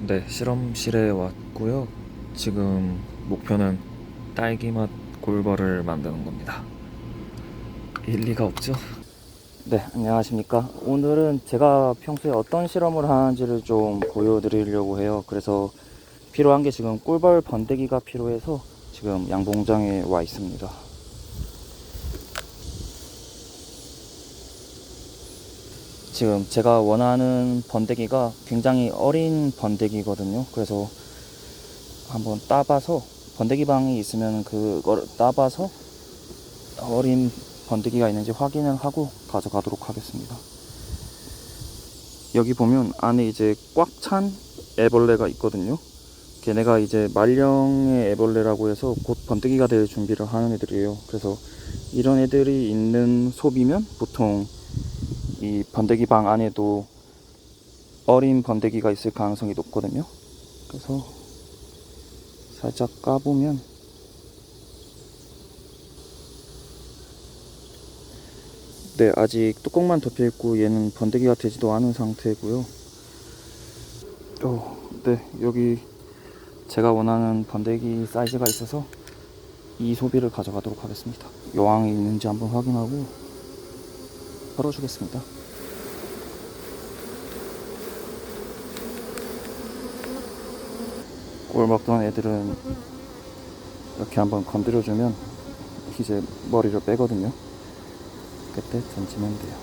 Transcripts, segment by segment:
네, 실험실에 왔고요. 지금 목표는 딸기맛 꿀벌을 만드는 겁니다. 일리가 없죠? 네, 안녕하십니까. 오늘은 제가 평소에 어떤 실험을 하는지를 좀 보여드리려고 해요. 그래서 필요한 게 지금 꿀벌 번데기가 필요해서 지금 양봉장에 와 있습니다. 지금 제가 원하는 번데기가 굉장히 어린 번데기거든요. 그래서 한번 따봐서, 번데기 방이 있으면 그걸 따봐서 어린 번데기가 있는지 확인을 하고 가져가도록 하겠습니다. 여기 보면 안에 이제 꽉 찬 애벌레가 있거든요. 걔네가 이제 말령의 애벌레라고 해서 곧 번데기가 될 준비를 하는 애들이에요. 그래서 이런 애들이 있는 섭이면 보통 이 번데기 방 안에도 어린 번데기가 있을 가능성이 높거든요. 그래서 살짝 까보면, 네, 아직 뚜껑만 덮여있고 얘는 번데기가 되지도 않은 상태고요. 네, 여기 제가 원하는 번데기 사이즈가 있어서 이 소비를 가져가도록 하겠습니다. 여왕이 있는지 한번 확인하고 풀어주겠습니다. 꿀 먹던 애들은 이렇게 한번 건드려주면 이제 머리를 빼거든요. 그때 던지면 돼요.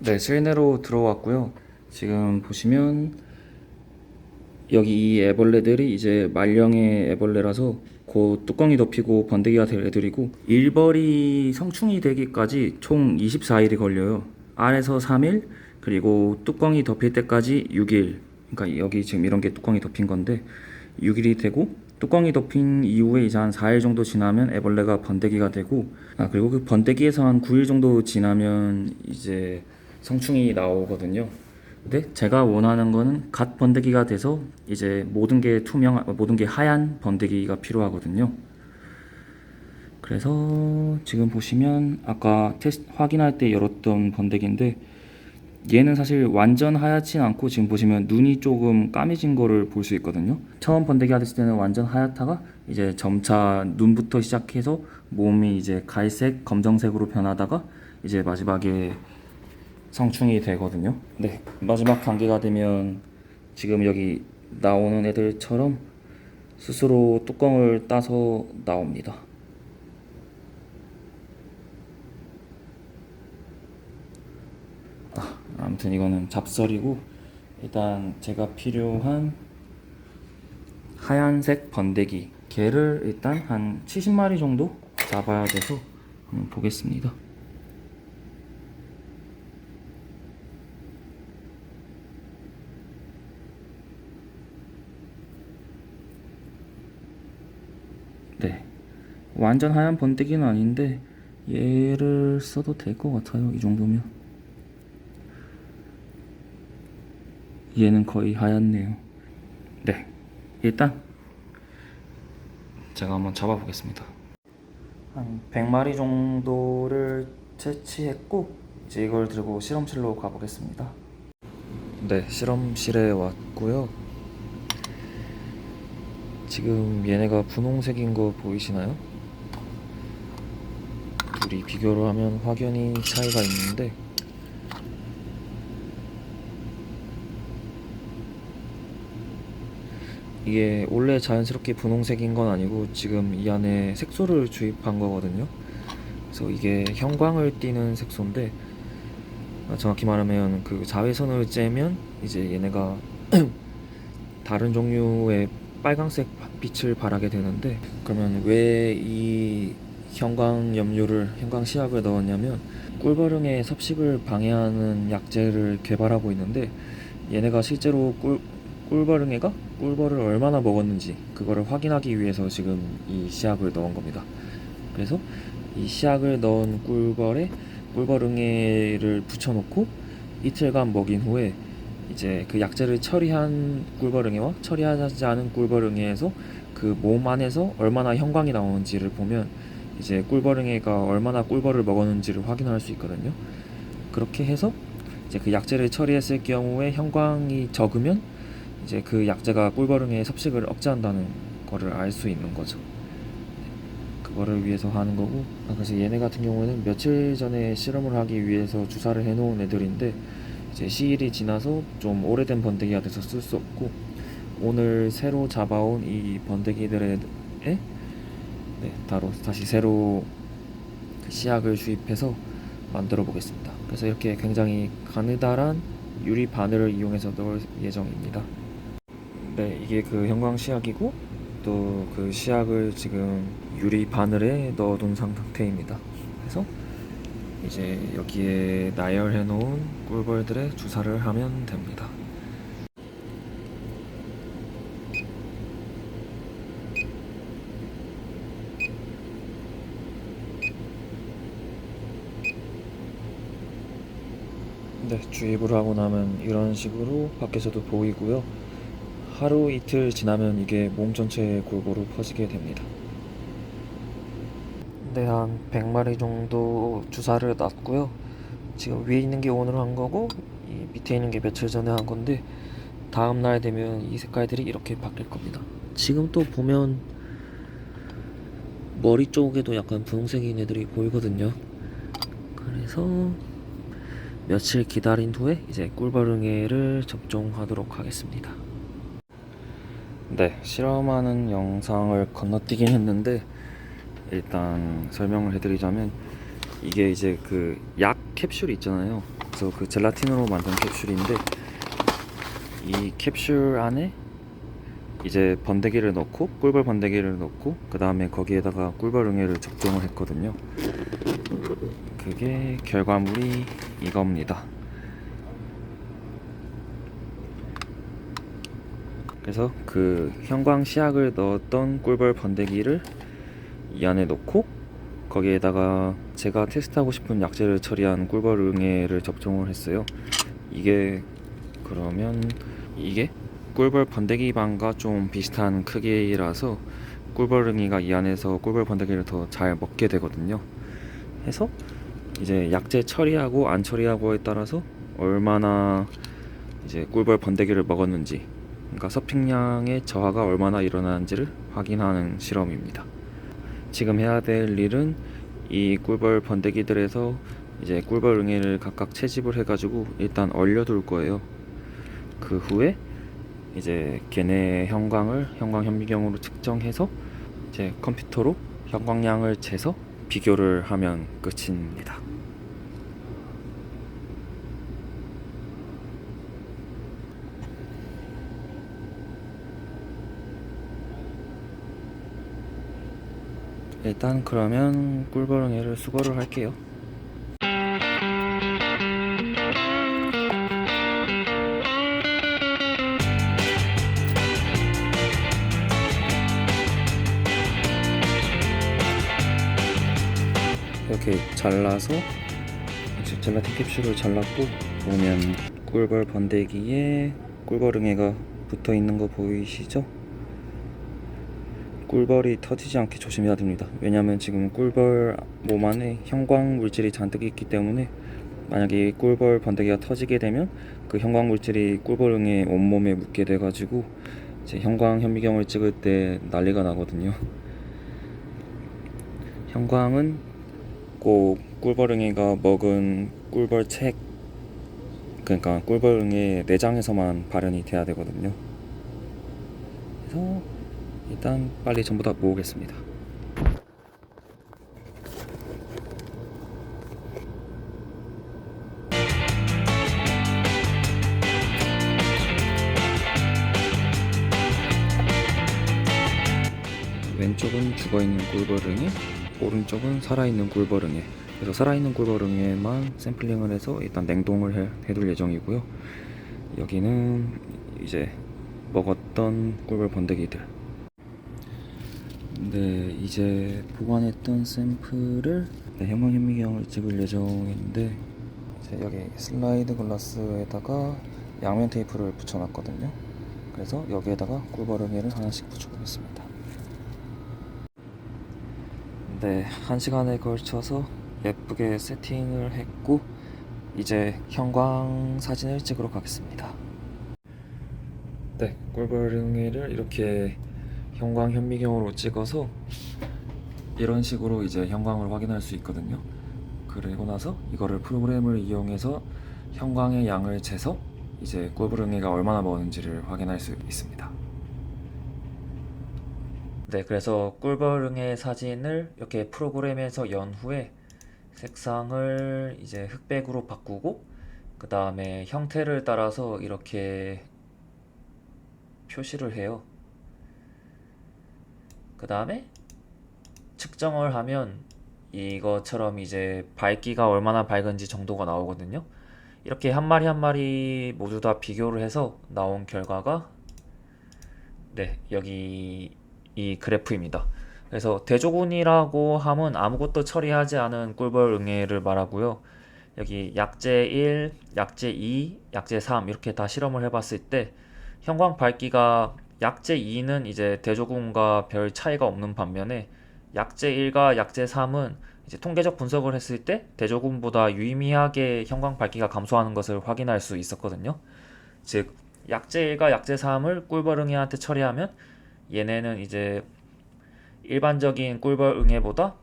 네, 실내로 들어왔고요. 지금 보시면 여기 이 애벌레들이 이제 말령의 애벌레라서 곧 뚜껑이 덮이고 번데기가 될 애들이고, 일벌이 성충이 되기까지 총 24일이 걸려요. 알에서 3일, 그리고 뚜껑이 덮일 때까지 6일. 그러니까 여기 지금 이런 게 뚜껑이 덮인 건데 6일이 되고, 뚜껑이 덮인 이후에 이제 한 4일 정도 지나면 애벌레가 번데기가 되고, 그리고 그 번데기에서 한 9일 정도 지나면 이제 성충이 나오거든요. 근데 제가 원하는 거는 갓 번데기가 돼서 이제 모든 게 모든 게 하얀 번데기가 필요하거든요. 그래서 지금 보시면 아까 확인할 때 열었던 번데기인데, 얘는 사실 완전 하얗진 않고 지금 보시면 눈이 조금 까매진 거를 볼 수 있거든요. 처음 번데기가 됐을 때는 완전 하얗다가 이제 점차 눈부터 시작해서 몸이 이제 갈색, 검정색으로 변하다가 이제 마지막에 성충이 되거든요. 네, 마지막 단계가 되면 지금 여기 나오는 애들처럼 스스로 뚜껑을 따서 나옵니다. 아무튼 이거는 잡설이고, 일단 제가 필요한 하얀색 번데기 걔를 일단 한 70마리 정도 잡아야 돼서 한번 보겠습니다. 네, 완전 하얀 번데기는 아닌데 얘를 써도 될 것 같아요. 이 정도면. 얘는 거의 하얗네요. 네, 일단 제가 한번 잡아 보겠습니다. 한 100마리 정도를 채취했고 이제 이걸 들고 실험실로 가보겠습니다. 네, 실험실에 왔고요. 지금 얘네가 분홍색인 거 보이시나요? 둘이 비교를 하면 확연히 차이가 있는데, 이게 원래 자연스럽게 분홍색인 건 아니고 지금 이 안에 색소를 주입한 거거든요. 그래서 이게 형광을 띠는 색소인데, 정확히 말하면 그 자외선을 쬐면 이제 얘네가 다른 종류의 빨강색 빛을 발하게 되는데, 그러면 왜 이 형광 시약을 넣었냐면 꿀벌응의 섭식을 방해하는 약재를 개발하고 있는데, 얘네가 실제로 꿀벌응애가 꿀벌을 얼마나 먹었는지 그거를 확인하기 위해서 지금 이 시약을 넣은 겁니다. 그래서 이 시약을 넣은 꿀벌에 꿀벌응애를 붙여놓고 이틀간 먹인 후에 이제 그 약재를 처리한 꿀벌응애와 처리하지 않은 꿀벌응애에서 그 몸 안에서 얼마나 형광이 나오는지를 보면 이제 꿀벌응애가 얼마나 꿀벌을 먹었는지를 확인할 수 있거든요. 그렇게 해서 이제 그 약재를 처리했을 경우에 형광이 적으면 이제 그 약재가 꿀벌응의 섭식을 억제한다는 거를 알 수 있는 거죠. 그거를 위해서 하는 거고, 그래서 얘네 같은 경우에는 며칠 전에 실험을 하기 위해서 주사를 해놓은 애들인데 이제 시일이 지나서 좀 오래된 번데기가 돼서 쓸 수 없고, 오늘 새로 잡아온 이 번데기들에 다시 새로 그 씨약을 주입해서 만들어 보겠습니다. 그래서 이렇게 굉장히 가느다란 유리 바늘을 이용해서 넣을 예정입니다. 네, 이게 그 형광 씨약이고 또 그 씨약을 지금 유리 바늘에 넣어둔 상태입니다. 그래서 이제 여기에 나열해 놓은 꿀벌들의 주사를 하면 됩니다. 네, 주입을 하고 나면 이런 식으로 밖에서도 보이고요. 하루 이틀 지나면 이게 몸 전체에 골고루 퍼지게 됩니다. 네, 한 100마리 정도 주사를 놨고요. 지금 위에 있는 게 오늘 한 거고 이 밑에 있는 게 며칠 전에 한 건데, 다음 날 되면 이 색깔들이 이렇게 바뀔 겁니다. 지금 또 보면 머리 쪽에도 약간 분홍색인 애들이 보이거든요. 그래서 며칠 기다린 후에 이제 꿀벌응애를 접종하도록 하겠습니다. 네, 실험하는 영상을 건너뛰긴 했는데 일단 설명을 해드리자면, 이게 이제 그 약 캡슐이 있잖아요. 그래서 그 젤라틴으로 만든 캡슐인데 이 캡슐 안에 이제 번데기를 넣고 꿀벌 번데기를 넣고 그 다음에 거기에다가 꿀벌응애를 접종을 했거든요. 그게 결과물이 이겁니다. 그래서 그 형광 씨약을 넣었던 꿀벌 번데기를 이 안에 넣고 거기에다가 제가 테스트하고 싶은 약재를 처리한 꿀벌응애를 접종을 했어요. 이게 그러면 이게 꿀벌 번데기반과 좀 비슷한 크기라서 꿀벌응이가 이 안에서 꿀벌 번데기를 더 잘 먹게 되거든요. 해서 이제 약재 처리하고 안 처리하고에 따라서 얼마나 이제 꿀벌 번데기를 먹었는지, 그러니까 서핑량의 저하가 얼마나 일어나는지를 확인하는 실험입니다. 지금 해야 될 일은 이 꿀벌 번데기들에서 이제 꿀벌 응애를 각각 채집을 해가지고 일단 얼려둘 거예요. 그 후에 이제 걔네 형광을 형광 현미경으로 측정해서 이제 컴퓨터로 형광량을 재서 비교를 하면 끝입니다. 일단 그러면 꿀벌응애를 수거를 할게요. 이렇게 잘라서 젤라틴 캡슐을 잘랐고, 보면 꿀벌 번데기에 꿀벌응애가 붙어 있는 거 보이시죠? 꿀벌이 터지지 않게 조심해야 됩니다. 왜냐면 지금 꿀벌 몸 안에 형광 물질이 잔뜩 있기 때문에 만약에 꿀벌 번데기가 터지게 되면 그 형광 물질이 꿀벌응애 온몸에 묻게 돼가지고 이제 형광 현미경을 찍을 때 난리가 나거든요. 형광은 꼭 꿀벌응애가 먹은 꿀벌책, 그러니까 꿀벌응애 내장에서만 발현이 돼야 되거든요. 그래서 일단 빨리 전부 다 모으겠습니다. 왼쪽은 죽어있는 꿀벌응애, 오른쪽은 살아있는 꿀벌응애. 그래서 살아있는 꿀벌응애만 샘플링을 해서 일단 냉동을 해둘 예정이고요. 여기는 이제 먹었던 꿀벌 번데기들. 네, 이제 보관했던 샘플을 형광 현미경을 찍을 예정인데, 이제 여기 슬라이드 글라스에다가 양면 테이프를 붙여놨거든요. 그래서 여기에다가 꿀벌응애를 하나씩 붙여보겠습니다. 네, 1시간에 걸쳐서 예쁘게 세팅을 했고 이제 형광 사진을 찍으러 가겠습니다. 네, 꿀벌응애를 이렇게 형광 현미경으로 찍어서 이런 식으로 이제 형광을 확인할 수 있거든요. 그리고 나서 이거를 프로그램을 이용해서 형광의 양을 재서 이제 꿀벌응애가 얼마나 먹었는지를 확인할 수 있습니다. 네, 그래서 꿀벌응애 사진을 이렇게 프로그램에서 연 후에 색상을 이제 흑백으로 바꾸고 그 다음에 형태를 따라서 이렇게 표시를 해요. 그 다음에 측정을 하면 이것처럼 이제 밝기가 얼마나 밝은지 정도가 나오거든요. 이렇게 한 마리 한 마리 모두 다 비교를 해서 나온 결과가 네, 여기 이 그래프입니다. 그래서 대조군이라고 함은 아무것도 처리하지 않은 꿀벌응애를 말하고요. 여기 약제 1, 약제 2, 약제 3 이렇게 다 실험을 해봤을 때 형광 밝기가 약제 2는 이제 대조군과 별 차이가 없는 반면에 약제 1과 약제 3은 이제 통계적 분석을 했을 때 대조군보다 유의미하게 형광 밝기가 감소하는 것을 확인할 수 있었거든요. 즉 약제 1과 약제 3을 꿀벌응애한테 처리하면 얘네는 이제 일반적인 꿀벌응애보다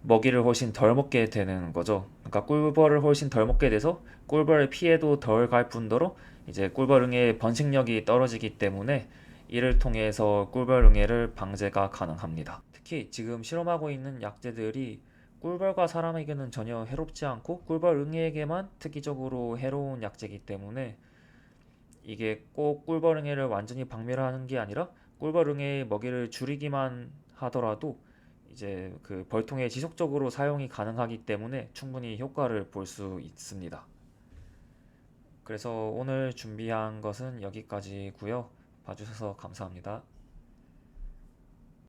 먹이를 훨씬 덜 먹게 되는 거죠. 그러니까 꿀벌을 훨씬 덜 먹게 돼서 꿀벌의 피해도 덜 갈 뿐더러 이제 꿀벌응애의 번식력이 떨어지기 때문에 이를 통해서 꿀벌응애를 방제가 가능합니다. 특히 지금 실험하고 있는 약제들이 꿀벌과 사람에게는 전혀 해롭지 않고 꿀벌응애에게만 특이적으로 해로운 약제이기 때문에 이게 꼭 꿀벌응애를 완전히 박멸하는 게 아니라 꿀벌응애의 먹이를 줄이기만 하더라도 이제 그 벌통에 지속적으로 사용이 가능하기 때문에 충분히 효과를 볼 수 있습니다. 그래서 오늘 준비한 것은 여기까지고요. 봐주셔서 감사합니다.